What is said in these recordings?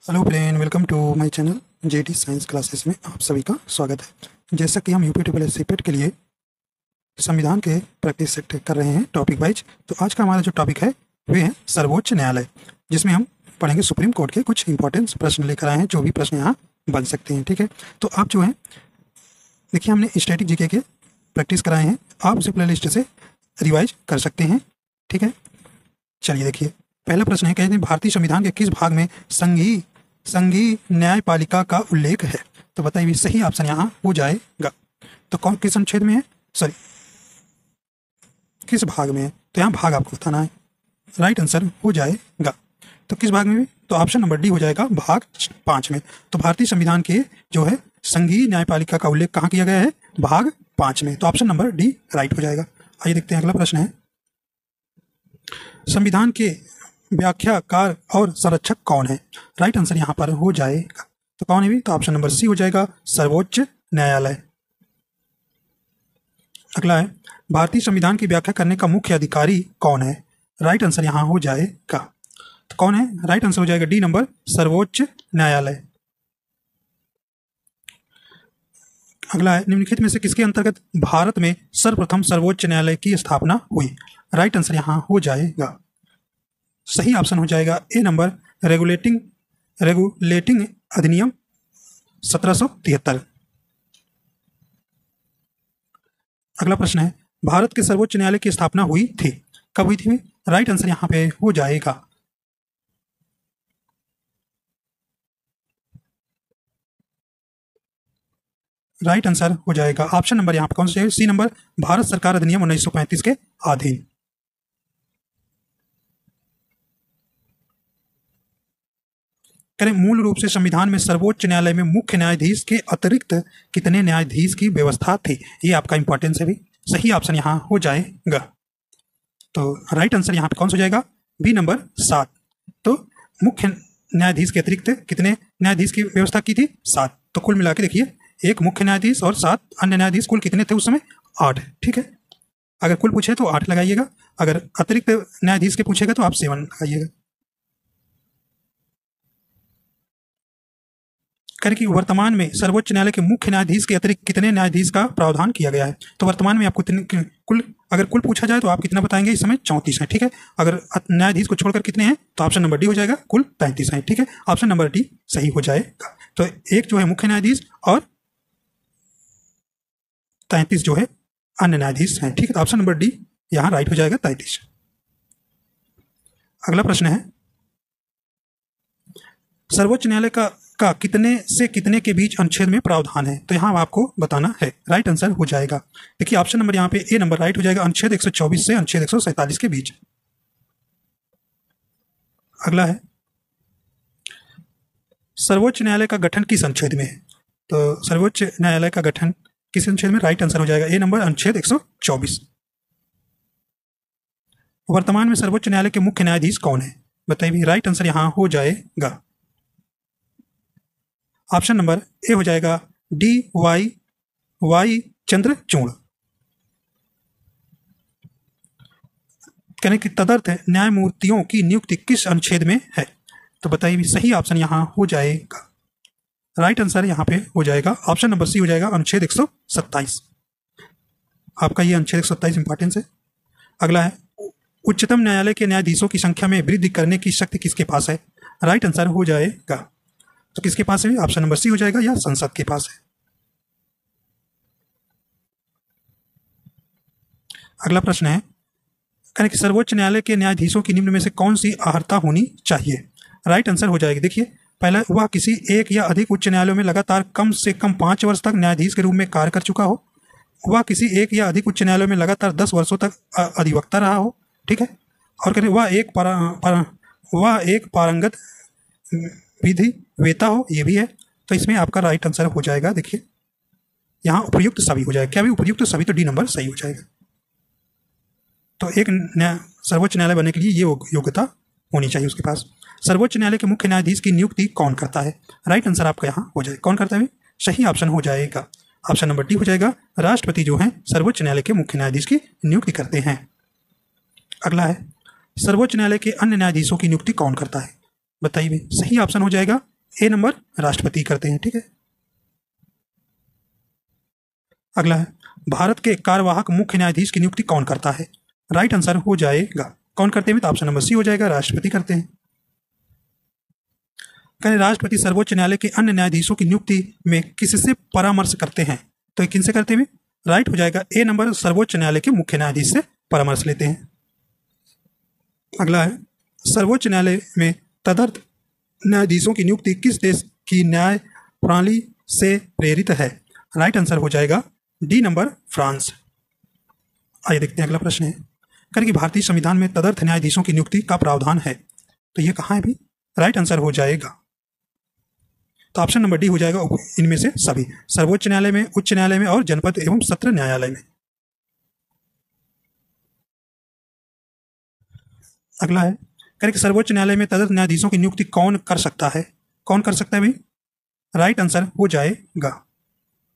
Hello friend, welcome to my channel JD science classes में आप सभी का स्वागत है। जैसा कि हम यूपी ट्रिपल एस सेट के लिए संविधान के प्रैक्टिस सेट कर रहे हैं टॉपिक वाइज, तो आज का हमारा जो टॉपिक है वे है सर्वोच्च न्यायालय, जिसमें हम पढ़ेंगे सुप्रीम कोर्ट के कुछ इंपॉर्टेंट प्रश्न लेकर आए हैं, जो भी प्रश्न यहाँ बन सकते हैं। ठीक है, तो आप जो है देखिए, हमने स्टैटिक जीके के प्रैक्टिस कराए हैं, आप उसे प्ले लिस्ट से रिवाइज कर सकते हैं। ठीक है, चलिए देखिए, पहला प्रश्न है, कहते हैं भारतीय संविधान के किस भाग में संघीय न्यायपालिका का उल्लेख है? तो बताइए, सही ऑप्शन यहाँ हो जाएगा। तो कौन किस अनुच्छेद में है, सॉरी किस भाग में है, तो यहाँ भाग आपको बताना है। राइट आंसर हो जाएगा। तो किस भाग में भी, तो ऑप्शन नंबर डी हो जाएगा, भाग 5 में। तो भारतीय संविधान के जो है संघीय न्यायपालिका का उल्लेख कहाँ किया गया है? भाग 5 में। तो ऑप्शन नंबर डी राइट हो जाएगा। आइए देखते हैं, अगला प्रश्न है, संविधान के व्याख्याकार और संरक्षक कौन है? राइट आंसर यहाँ पर हो जाएगा। तो कौन है भी, तो ऑप्शन नंबर सी हो जाएगा, सर्वोच्च न्यायालय। अगला है, भारतीय संविधान की व्याख्या करने का मुख्य अधिकारी कौन है? राइट आंसर यहाँ हो जाएगा। तो कौन है? राइट आंसर हो जाएगा डी नंबर, सर्वोच्च न्यायालय। अगला है, निम्नलिखित में से किसके अंतर्गत भारत में सर्वप्रथम सर्वोच्च न्यायालय की स्थापना हुई? राइट आंसर यहाँ हो जाएगा। सही ऑप्शन हो जाएगा ए नंबर, रेगुलेटिंग अधिनियम 1773। अगला प्रश्न है, भारत के सर्वोच्च न्यायालय की स्थापना हुई थी, कब हुई थी? राइट आंसर यहां पे हो जाएगा, राइट आंसर हो जाएगा ऑप्शन नंबर यहां पे कौन सा है? सी नंबर, भारत सरकार अधिनियम 1935 के अधीन। करें, मूल रूप से संविधान में सर्वोच्च न्यायालय में मुख्य न्यायाधीश के अतिरिक्त कितने न्यायाधीश की व्यवस्था थी? ये आपका इंपॉर्टेंस है भी। सही ऑप्शन यहाँ हो जाएगा। तो राइट आंसर यहाँ पे कौन सा हो जाएगा? B number 7। तो मुख्य न्यायाधीश के अतिरिक्त कितने न्यायाधीश की व्यवस्था की थी? 7। तो कुल मिला के देखिए, एक मुख्य न्यायाधीश और 7 अन्य न्यायाधीश, कुल कितने थे उस समय? 8। ठीक है, अगर कुल पूछे तो 8 लगाइएगा, अगर अतिरिक्त न्यायाधीश के पूछेगा तो आप 7 लगाइएगा। करें कि वर्तमान में सर्वोच्च न्यायालय के मुख्य न्यायाधीश के अतिरिक्त कितने न्यायाधीश का प्रावधान किया गया है? तो वर्तमान में आपको कुल, अगर कुल पूछा जाए तो आप कितना बताएंगे? इस समय 34 है। ठीक है, अगर न्यायाधीश को छोड़कर कितने हैं, तो ऑप्शन नंबर डी हो जाएगा, कुल 33 है। ठीक है, ऑप्शन नंबर डी सही हो जाएगा। तो एक जो है मुख्य न्यायाधीश और 33 जो है अन्य न्यायाधीश हैं। ठीक है, तो ऑप्शन नंबर डी यहाँ राइट हो जाएगा, 33। अगला प्रश्न है, सर्वोच्च न्यायालय का कितने से कितने के बीच अनुच्छेद में प्रावधान है? तो यहाँ आपको बताना है। राइट आंसर हो जाएगा, देखिए ऑप्शन नंबर यहाँ पे ए नंबर राइट हो जाएगा, अनुच्छेद 124 से अनुच्छेद 147 के बीच। अगला है, सर्वोच्च न्यायालय का गठन किस अनुच्छेद में है? तो सर्वोच्च न्यायालय का गठन किस अनुच्छेद में? राइट आंसर हो जाएगा ए नंबर, अनुच्छेद 124। वर्तमान में सर्वोच्च न्यायालय के मुख्य न्यायाधीश कौन है? बताइए, राइट आंसर यहाँ हो जाएगा, ऑप्शन नंबर ए हो जाएगा, डी वाई चंद्रचूड़। कहने की तदर्थ न्यायमूर्तियों की नियुक्ति किस अनुच्छेद में है? तो बताइए, सही ऑप्शन यहाँ हो जाएगा, राइट आंसर यहाँ पे हो जाएगा, ऑप्शन नंबर सी हो जाएगा, अनुच्छेद 127। आपका ये अनुच्छेद 127 इंपॉर्टेंस है। अगला है, उच्चतम न्यायालय के न्यायाधीशों की संख्या में वृद्धि करने की शक्ति किसके पास है? राइट आंसर हो जाएगा, तो किसके पास है? ऑप्शन नंबर सी हो जाएगा, या संसद के पास है। अगला प्रश्न है, कहने कि सर्वोच्च न्यायालय के न्यायाधीशों की निम्न में से कौन सी अर्हता होनी चाहिए? राइट आंसर हो जाएगी, देखिए पहला, वह किसी एक या अधिक उच्च न्यायालयों में लगातार कम से कम 5 वर्ष तक न्यायाधीश के रूप में कार्य कर चुका हो, वह किसी एक या अधिक उच्च न्यायालयों में लगातार 10 वर्षों तक अधिवक्ता रहा हो। ठीक है, और कहते वह एक पारंगत विधि वेता हो, ये भी है। तो इसमें आपका राइट आंसर हो जाएगा, देखिए यहाँ उपयुक्त सभी हो जाएगा। क्या भी उपयुक्त सभी, तो डी नंबर सही हो जाएगा। तो एक सर्वोच्च न्यायालय बनने के लिए ये योग्यता होनी चाहिए उसके पास। सर्वोच्च न्यायालय के मुख्य न्यायाधीश की नियुक्ति कौन करता है? राइट आंसर आपका यहाँ हो जाएगा, कौन करता है? सही ऑप्शन हो जाएगा, ऑप्शन नंबर डी हो जाएगा, राष्ट्रपति जो है सर्वोच्च न्यायालय के मुख्य न्यायाधीश की नियुक्ति करते हैं। अगला है, सर्वोच्च न्यायालय के अन्य न्यायाधीशों की नियुक्ति कौन करता है? बताइए, सही ऑप्शन हो जाएगा ए नंबर राष्ट्रपति करते हैं। ठीक है, अगला है भारत के कार्यवाहक मुख्य न्यायाधीश की नियुक्ति कौन करता है? राइट आंसर हो जाएगा कौन करते हैं, तो ऑप्शन नंबर सी हो जाएगा, राष्ट्रपति करते हैं। कहें राष्ट्रपति सर्वोच्च न्यायालय के अन्य न्यायाधीशों की नियुक्ति में किससे परामर्श करते हैं? तो ये किनसे करते हैं? राइट हो जाएगा ए नंबर, सर्वोच्च न्यायालय के मुख्य न्यायाधीश से परामर्श लेते हैं। अगला है सर्वोच्च न्यायालय में तदर्थ न्यायाधीशों की नियुक्ति किस देश की न्याय प्रणाली से प्रेरित है? राइट आंसर हो जाएगा डी नंबर, फ्रांस। आइए देखते हैं अगला प्रश्न है, करें कि भारतीय संविधान में तदर्थ न्यायाधीशों की नियुक्ति का प्रावधान है, तो ये कहाँ है भी? राइट आंसर हो जाएगा, तो ऑप्शन नंबर डी हो जाएगा इनमें से सभी, सर्वोच्च न्यायालय में, उच्च न्यायालय में और जनपद एवं सत्र न्यायालय में। अगला है करें कि सर्वोच्च न्यायालय में तदर्थ न्यायाधीशों की नियुक्ति कौन कर सकता है? कौन कर सकता है भाई? राइट आंसर हो जाएगा,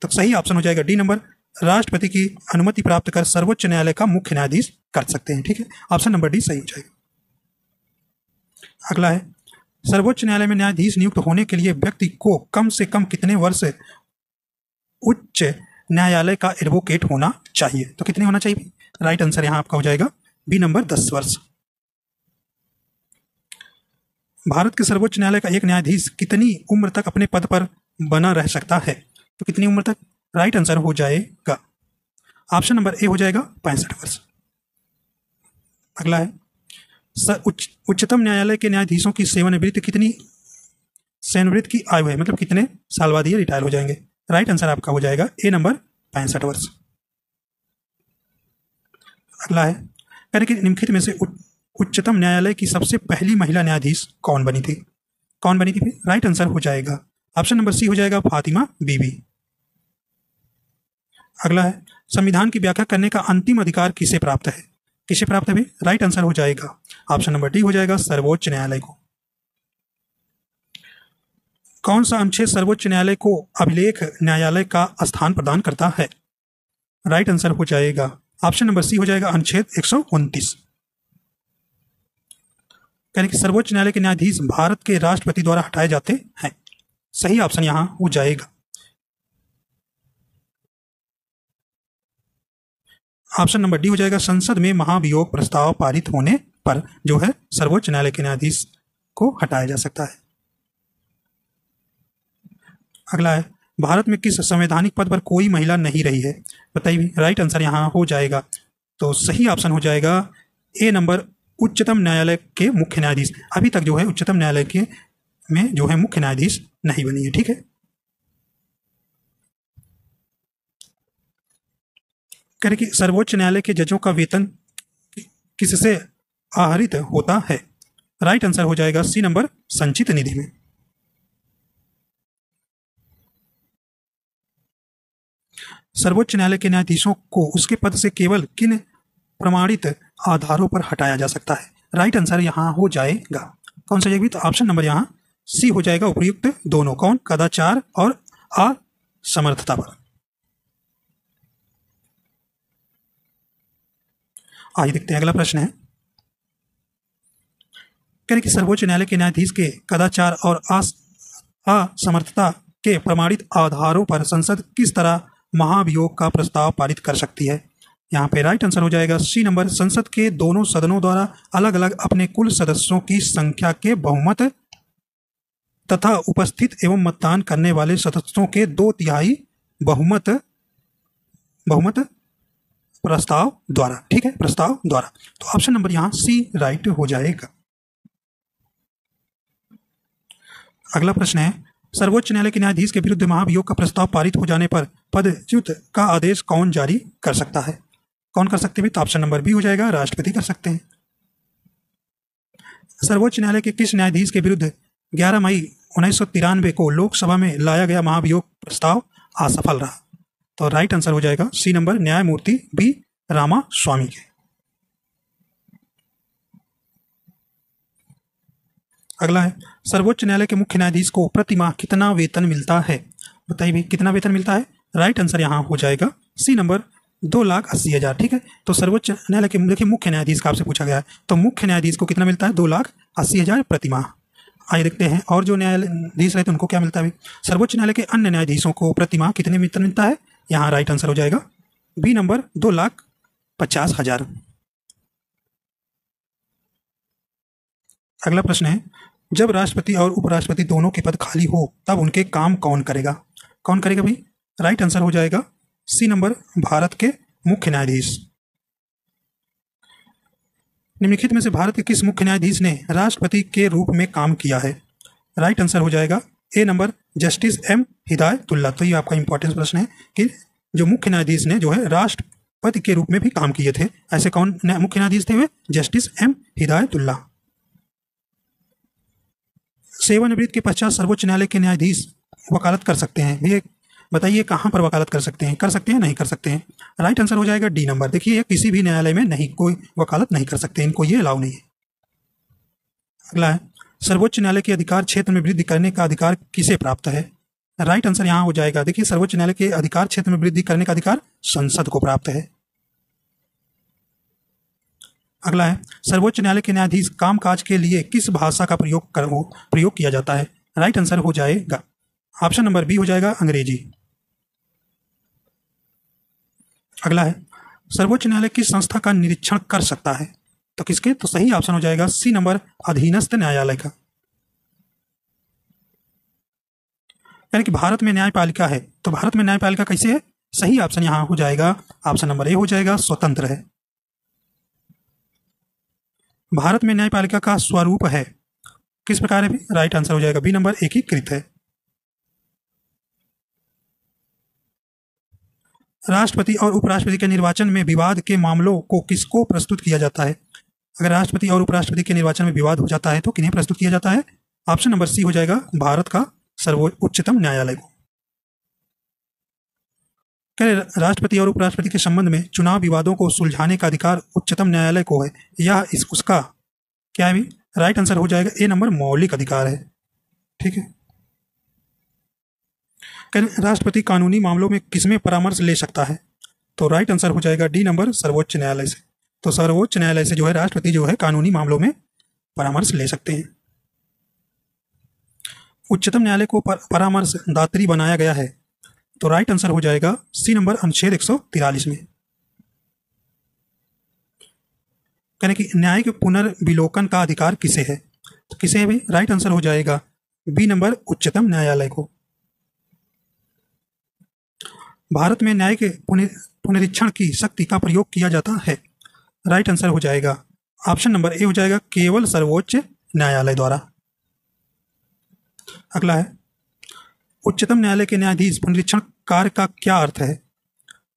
तो सही ऑप्शन हो जाएगा डी नंबर, राष्ट्रपति की अनुमति प्राप्त कर सर्वोच्च न्यायालय का मुख्य न्यायाधीश कर सकते हैं। ठीक है, ऑप्शन नंबर डी सही हो जाएगा। अगला है सर्वोच्च न्यायालय में न्यायाधीश नियुक्त होने के लिए व्यक्ति को कम से कम कितने वर्ष उच्च न्यायालय का एडवोकेट होना चाहिए? तो कितने होना चाहिए? राइट आंसर यहाँ आपका हो जाएगा बी नंबर, 10 वर्ष। भारत के सर्वोच्च न्यायालय का एक न्यायाधीश कितनी उम्र तक अपने पद पर बना रह सकता है? तो कितनी उम्र तक? राइट आंसर हो जाएगा ऑप्शन नंबर ए हो जाएगा, 65 वर्ष। अगला है उच्चतम न्यायालय के न्यायाधीशों की सेवानिवृत्ति की आयु है, मतलब कितने साल बाद ये रिटायर हो जाएंगे? राइट आंसर आपका हो जाएगा ए नंबर, 65 वर्ष। अगला है यानी कि निम्नलिखित में से उच्चतम न्यायालय की सबसे पहली महिला न्यायाधीश कौन बनी थी? कौन बनी थी? राइट आंसर हो जाएगा ऑप्शन नंबर सी हो जाएगा, फातिमा बीबी। अगला है संविधान की व्याख्या करने का अंतिम अधिकार किसे प्राप्त है? किसे प्राप्त है? राइट आंसर हो जाएगा ऑप्शन नंबर डी हो जाएगा, सर्वोच्च न्यायालय को। कौन सा अनुच्छेद सर्वोच्च न्यायालय को अभिलेख न्यायालय का स्थान प्रदान करता है? राइट आंसर हो जाएगा ऑप्शन नंबर सी हो जाएगा, अनुच्छेद 129। यानी कि सर्वोच्च न्यायालय के न्यायाधीश भारत के राष्ट्रपति द्वारा हटाए जाते हैं। सही ऑप्शन यहां हो जाएगा ऑप्शन नंबर डी हो जाएगा, संसद में महाभियोग प्रस्ताव पारित होने पर जो है सर्वोच्च न्यायालय के न्यायाधीश को हटाया जा सकता है। अगला है भारत में किस संवैधानिक पद पर कोई महिला नहीं रही है? बताइए, राइट आंसर यहां हो जाएगा, तो सही ऑप्शन हो जाएगा ए नंबर, उच्चतम न्यायालय के मुख्य न्यायाधीश। अभी तक जो है उच्चतम न्यायालय के में जो है मुख्य न्यायाधीश नहीं बनी है। ठीक है, कह कि सर्वोच्च न्यायालय के जजों का वेतन किससे आहरित होता है? राइट आंसर हो जाएगा सी नंबर, संचित निधि में। सर्वोच्च न्यायालय के न्यायाधीशों को उसके पद से केवल किन प्रमाणित आधारों पर हटाया जा सकता है? राइट आंसर यहां हो जाएगा कौन सा जाएगी? तो ऑप्शन नंबर यहां सी हो जाएगा, उपयुक्त दोनों। कौन? कदाचार और असमर्थता पर। आइए देखते हैं अगला प्रश्न है, कि सर्वोच्च न्यायालय के न्यायाधीश के कदाचार और असमर्थता के प्रमाणित आधारों पर संसद किस तरह महाभियोग का प्रस्ताव पारित कर सकती है? यहाँ पे राइट आंसर हो जाएगा सी नंबर, संसद के दोनों सदनों द्वारा अलग अलग अपने कुल सदस्यों की संख्या के बहुमत तथा उपस्थित एवं मतदान करने वाले सदस्यों के 2/3 बहुमत प्रस्ताव द्वारा। ठीक है, प्रस्ताव द्वारा, तो ऑप्शन नंबर यहाँ सी राइट हो जाएगा। अगला प्रश्न है, सर्वोच्च न्यायालय के न्यायाधीश के विरुद्ध महाभियोग का प्रस्ताव पारित हो जाने पर पदच्युत का आदेश कौन जारी कर सकता है? कौन कर सकते हैं? तो ऑप्शन नंबर बी हो जाएगा, राष्ट्रपति कर सकते हैं। सर्वोच्च न्यायालय के किस न्यायाधीश के विरुद्ध 11 मई 1993 को लोकसभा में लाया गया महाभियोग प्रस्ताव असफल रहा? तो राइट आंसर हो जाएगा सी नंबर, न्यायमूर्ति बी रामास्वामी के। अगला है, सर्वोच्च न्यायालय के मुख्य न्यायाधीश को प्रति माह कितना वेतन मिलता है? बताइए भी कितना वेतन मिलता है? राइट आंसर यहाँ हो जाएगा सी नंबर, 2,80,000। ठीक है, तो सर्वोच्च न्यायालय के देखिए मुख्य न्यायाधीश का आपसे पूछा गया है, तो मुख्य न्यायाधीश को कितना मिलता है? 2,80,000 प्रति माह। आइए देखते हैं और जो न्यायाधीश रहते हैं उनको क्या मिलता है। सर्वोच्च न्यायालय के अन्य न्यायाधीशों को प्रति माह कितने वेतन मिलता है? यहाँ राइट आंसर हो जाएगा बी नंबर 2,50,000। अगला प्रश्न है, जब राष्ट्रपति और उपराष्ट्रपति दोनों के पद खाली हो तब उनके काम कौन करेगा? कौन करेगा भाई? राइट आंसर हो जाएगा सी नंबर भारत के मुख्य न्यायाधीश। निम्नलिखित में से भारत के किस मुख्य न्यायाधीश ने राष्ट्रपति के रूप में काम किया है? राइट आंसर हो जाएगा ए नंबर जस्टिस एम हिदायतुल्ला। तो ये आपका इंपॉर्टेंट प्रश्न है कि जो मुख्य न्यायाधीश ने जो है राष्ट्रपति के रूप में भी काम किए थे, ऐसे कौन मुख्य न्यायाधीश थे? वे जस्टिस एम हिदायतुल्ला। सेवानिवृत्ति के पश्चात सर्वोच्च न्यायालय के न्यायाधीश वकालत कर सकते हैं। ये बताइए कहाँ पर वकालत कर सकते हैं? कर सकते हैं, नहीं कर सकते हैं? राइट आंसर हो जाएगा डी नंबर। देखिए किसी भी न्यायालय में नहीं, कोई वकालत नहीं कर सकते, इनको ये अलाउ नहीं है। अगला है, सर्वोच्च न्यायालय के अधिकार क्षेत्र में वृद्धि करने का अधिकार किसे प्राप्त है? राइट आंसर यहाँ हो जाएगा, देखिए सर्वोच्च न्यायालय के अधिकार क्षेत्र में वृद्धि करने का अधिकार संसद को प्राप्त है। अगला है, सर्वोच्च न्यायालय के न्यायाधीश कामकाज के लिए किस भाषा का प्रयोग किया जाता है? राइट आंसर हो जाएगा ऑप्शन नंबर बी हो जाएगा अंग्रेजी। अगला है, सर्वोच्च न्यायालय किस संस्था का निरीक्षण कर सकता है? तो किसके? तो सही ऑप्शन हो जाएगा सी नंबर अधीनस्थ न्यायालय का। यानी कि भारत में न्यायपालिका है, तो भारत में न्यायपालिका कैसे है? सही ऑप्शन यहां हो जाएगा ऑप्शन नंबर ए हो जाएगा स्वतंत्र है। भारत में न्यायपालिका का स्वरूप है किस प्रकार है? राइट आंसर हो जाएगा बी नंबर एकीकृत है। राष्ट्रपति और उपराष्ट्रपति के निर्वाचन में विवाद के मामलों को किसको प्रस्तुत किया जाता है? अगर राष्ट्रपति और उपराष्ट्रपति के निर्वाचन में विवाद हो जाता है तो किन्हें प्रस्तुत किया जाता है? ऑप्शन नंबर सी हो जाएगा भारत का उच्चतम न्यायालय को। राष्ट्रपति और उपराष्ट्रपति के संबंध में चुनाव विवादों को सुलझाने का अधिकार उच्चतम न्यायालय को है, यह उसका क्या है? राइट आंसर हो जाएगा ए नंबर मौलिक अधिकार है। ठीक है, राष्ट्रपति कानूनी मामलों में किसमें परामर्श ले सकता है? तो राइट आंसर हो जाएगा डी नंबर सर्वोच्च न्यायालय से। तो सर्वोच्च न्यायालय से जो है राष्ट्रपति जो है कानूनी मामलों में परामर्श ले सकते हैं। उच्चतम न्यायालय को परामर्शदात्री बनाया गया है, तो राइट आंसर हो जाएगा सी नंबर अनुच्छेद 143 में। यानी कि न्यायिक पुनर्विलोकन का अधिकार किसे है? तो किसे है भाई? राइट आंसर हो जाएगा बी नंबर उच्चतम न्यायालय को। भारत में न्यायिक पुनरीक्षण की शक्ति का प्रयोग किया जाता है। राइट आंसर हो जाएगा ऑप्शन नंबर ए हो जाएगा केवल सर्वोच्च न्यायालय द्वारा। अगला है, उच्चतम न्यायालय के न्यायाधीश पुनरीक्षण कार्य का क्या अर्थ है?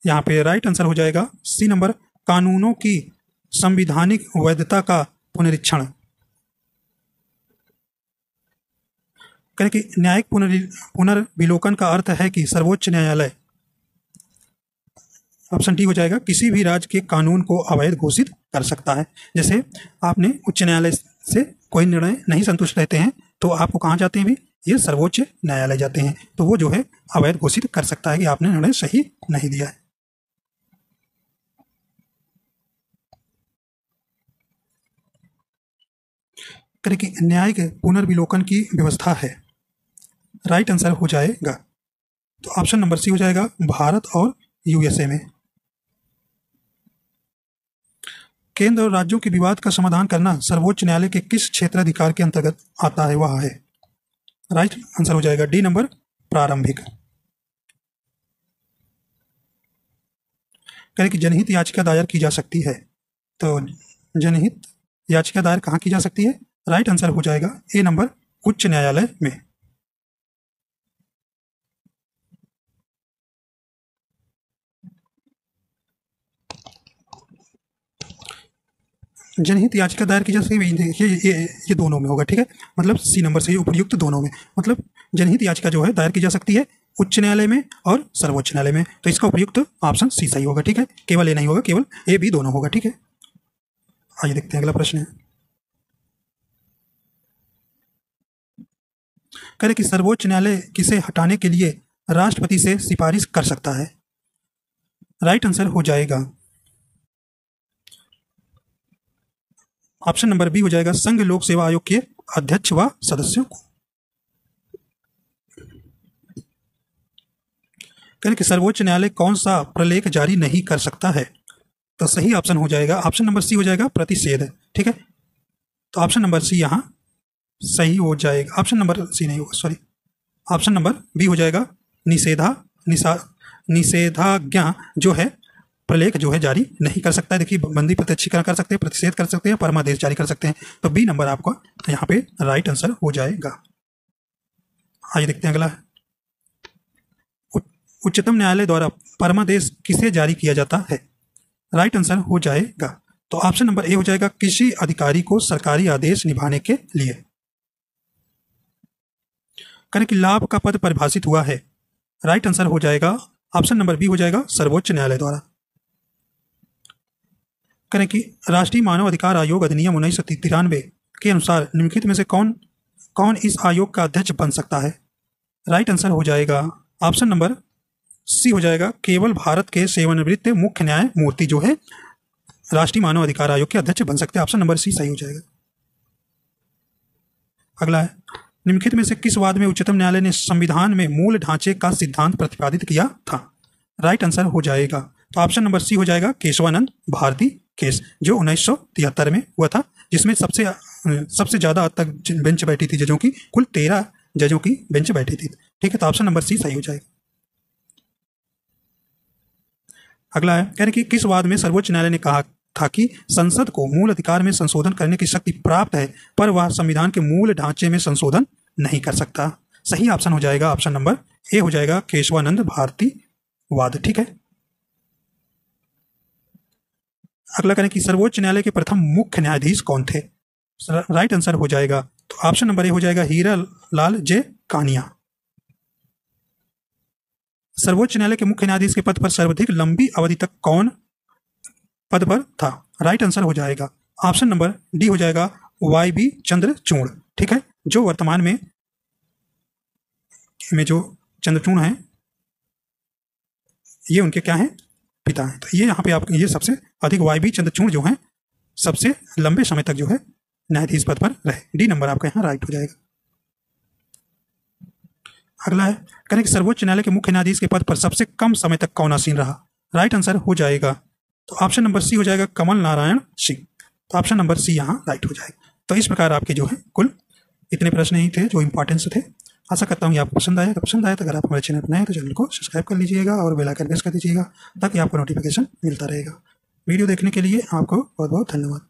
यहाँ पे राइट आंसर हो जाएगा सी नंबर कानूनों की संवैधानिक वैधता का पुनरीक्षण। कहें कि न्यायिक पुनर्विलोकन का अर्थ है कि सर्वोच्च न्यायालय, ऑप्शन डी हो जाएगा, किसी भी राज्य के कानून को अवैध घोषित कर सकता है। जैसे आपने उच्च न्यायालय से कोई निर्णय नहीं संतुष्ट रहते हैं तो आपको कहाँ जाते हैं भी? ये सर्वोच्च न्यायालय जाते हैं, तो वो जो है अवैध घोषित कर सकता है कि आपने निर्णय सही नहीं दिया है। करें कि न्यायिक पुनर्विलोकन की व्यवस्था है। राइट आंसर हो जाएगा तो ऑप्शन नंबर सी हो जाएगा भारत और यूएसए में। केंद्र और राज्यों के विवाद का समाधान करना सर्वोच्च न्यायालय के किस क्षेत्राधिकार के अंतर्गत आता है? वह है, राइट आंसर हो जाएगा डी नंबर प्रारंभिक। कहें कि जनहित याचिका दायर की जा सकती है, तो जनहित याचिका दायर कहाँ की जा सकती है? राइट आंसर हो जाएगा ए नंबर उच्च न्यायालय में। जनहित याचिका दायर की जा सकती है, ये दोनों में होगा। ठीक है, मतलब सी नंबर से उपयुक्त दोनों में, मतलब जनहित याचिका जो है दायर की जा सकती है उच्च न्यायालय में और सर्वोच्च न्यायालय में, तो इसका उपयुक्त ऑप्शन सी सही होगा। ठीक है, केवल ए नहीं होगा, केवल ए भी दोनों होगा। ठीक है, आइए देखते हैं अगला प्रश्न है। कह रहे कि सर्वोच्च न्यायालय किसे हटाने के लिए राष्ट्रपति से सिफारिश कर सकता है? राइट आंसर हो जाएगा ऑप्शन नंबर बी हो जाएगा संघ लोक सेवा आयोग के अध्यक्ष व सदस्यों को। करें कि सर्वोच्च न्यायालय कौन सा प्रलेख जारी नहीं कर सकता है? तो सही ऑप्शन हो जाएगा, ऑप्शन नंबर सी हो जाएगा, प्रतिषेध। ठीक है, तो ऑप्शन नंबर सी यहाँ सही हो जाएगा। ऑप्शन नंबर सी नहीं होगा, सॉरी, ऑप्शन नंबर बी हो जाएगा, निषेधाज्ञा जो है प्रलेख जो है जारी नहीं कर सकता है। देखिए, बंदी प्रत्यक्षीकरण कर सकते हैं, प्रतिषेध कर सकते हैं, परमादेश जारी कर सकते हैं। तो बी नंबर आपका यहाँ पे राइट आंसर हो जाएगा। आइए देखते हैं अगला। उच्चतम न्यायालय द्वारा परमादेश किसे जारी किया जाता है? राइट आंसर हो जाएगा, तो ऑप्शन नंबर ए हो जाएगा, किसी अधिकारी को सरकारी आदेश निभाने के लिए। करें कि लाभ का पद परिभाषित हुआ है। राइट आंसर हो जाएगा, ऑप्शन नंबर बी हो जाएगा, सर्वोच्च न्यायालय द्वारा। करें कि राष्ट्रीय मानव अधिकार आयोग अधिनियम 1993 के अनुसार निम्नलिखित में से कौन इस आयोग का अध्यक्ष बन सकता है? राइट आंसर हो जाएगा, ऑप्शन नंबर सी हो जाएगा, केवल भारत के सेवानिवृत्त मुख्य न्यायमूर्ति जो है राष्ट्रीय मानव अधिकार आयोग के अध्यक्ष बन सकते हैं। ऑप्शन नंबर सी सही हो जाएगा। अगला है, निम्नलिखित में से किस वाद में उच्चतम न्यायालय ने संविधान में मूल ढांचे का सिद्धांत प्रतिपादित किया था? राइट आंसर हो जाएगा, तो ऑप्शन नंबर सी हो जाएगा, केशवानंद भारती केस, जो 1973 में हुआ था, जिसमें सबसे ज्यादा तक बेंच बैठी थी जजों की, कुल 13 जजों की बेंच बैठी थी। ठीक है, तो ऑप्शन नंबर सी सही हो जाएगा। अगला है, कह रहे कि किस वाद में सर्वोच्च न्यायालय ने कहा था कि संसद को मूल अधिकार में संशोधन करने की शक्ति प्राप्त है, पर वह संविधान के मूल ढांचे में संशोधन नहीं कर सकता? सही ऑप्शन हो जाएगा, ऑप्शन नंबर ए हो जाएगा, केशवानंद भारती वाद। ठीक है, अगला करें कि सर्वोच्च न्यायालय के प्रथम मुख्य न्यायाधीश कौन थे? राइट आंसर हो जाएगा, तो ऑप्शन नंबर ए हो जाएगा, हीरा लाल जे कानिया। सर्वोच्च न्यायालय के मुख्य न्यायाधीश के पद पर सर्वाधिक लंबी अवधि तक कौन पद पर था? राइट आंसर हो जाएगा, ऑप्शन नंबर डी हो जाएगा, वाई.बी. चंद्रचूड़। ठीक है, जो वर्तमान में जो चंद्रचूड़ हैं ये उनके क्या हैं? पिता हैं। तो ये यहाँ पे आप ये सबसे अधिक वाई.बी. चंद्रचूड़ जो हैं सबसे लंबे समय तक जो है न्यायाधीश पद पर रहे। डी नंबर आपका यहाँ राइट हो जाएगा। अगला है, करें कि सर्वोच्च न्यायालय के मुख्य न्यायाधीश के पद पर सबसे कम समय तक कौन आसीन रहा? राइट आंसर हो जाएगा, तो ऑप्शन नंबर सी हो जाएगा, कमल नारायण सिंह। तो ऑप्शन नंबर सी यहाँ राइट हो जाएगा। तो इस प्रकार आपके जो है कुल इतने प्रश्न ही थे जो इंपॉर्टेंस थे। आशा करता हूँ ये आपको पसंद आया। तो पसंद आया तो अगर आप हमारे चैनल पर नए हैं तो चैनल को सब्सक्राइब कर लीजिएगा और बेल आइकन प्रेस कर दीजिएगा ताकि आपको नोटिफिकेशन मिलता रहेगा। वीडियो देखने के लिए आपको बहुत बहुत धन्यवाद।